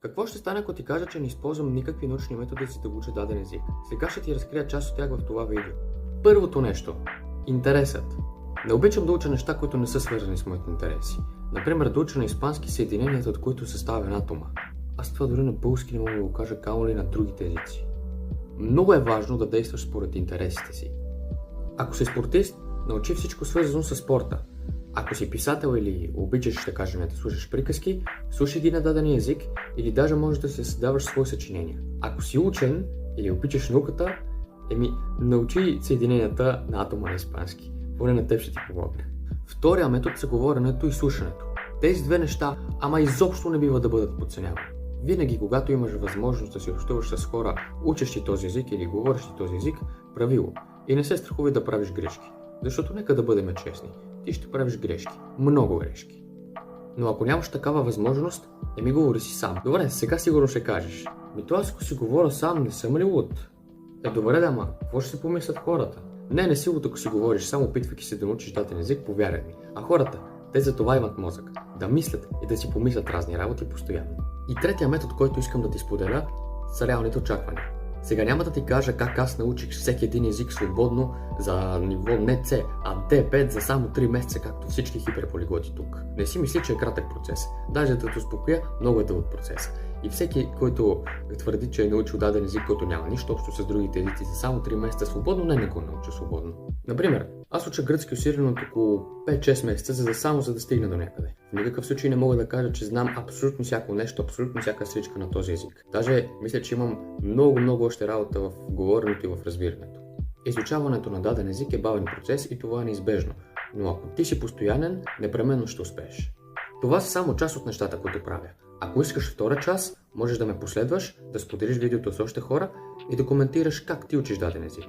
Какво ще стане, ако ти кажа, че не използвам никакви научни методи за да уча даден език? Сега ще ти разкрия част от тях в това видео. Първото нещо – интересът. Не обичам да уча неща, които не са свързани с моите интереси. Например, да уча на испански съединенията, от които съставя една атома. Аз това дори на български не мога да го кажа, камо ли на другите езици. Много е важно да действаш според интересите си. Ако си спортист, научи всичко свързано с спорта. Ако си писател или обичаш, да кажем, да слушаш приказки, слушай ги на даден език или даже можеш да си създаваш свои съчинения. Ако си учен или обичаш науката, научи съединенията на атома на испански. Поне на теб ще ти помогне. Втория метод са говоренето и слушането. Тези две неща, изобщо не бива да бъдат подценявани. Винаги, когато имаш възможност да си общуваш с хора, учещи този език или говорещи този език, прави го. И не се страхувай да правиш грешки. Защото нека да бъдем честни. Ти ще правиш грешки. Много грешки. Но ако нямаш такава възможност, говори си сам. Добре, сега сигурно ще кажеш. Това ако си говоря сам, не съм ли луд? Добре, какво ще си помислят хората? Не си луд, ако си говориш, само опитвайки се да научиш даден език, повярвай ми. А хората, те за това имат мозък. Да мислят и да си помислят разни работи постоянно. И третия метод, който искам да ти споделя, са реалните очаквания. Сега няма да ти кажа как аз научих всеки един език свободно за ниво не C, а D5 за само 3 месеца, както всички хиперполиглоти тук. Не си мисли, че е кратък процес. Даже да те успокоя, много е дълъг процес. И всеки, който твърди, че е научил даден език, който няма нищо общо с другите езици за само 3 месеца свободно, не го науча свободно. Например, аз уча гръцки усилено от около 5-6 месеца, за да стигна до някъде. В никакъв случай не мога да кажа, че знам абсолютно всяко нещо, абсолютно всяка сричка на този език. Даже мисля, че имам много още работа в говоренето и в разбирането. Изучаването на даден език е бавен процес и това е неизбежно, но ако ти си постоянен, непременно ще успееш. Това са само част от нещата, които правя. Ако искаш втора част, можеш да ме последваш, да споделиш видеото с още хора и да коментираш как ти учиш даден език.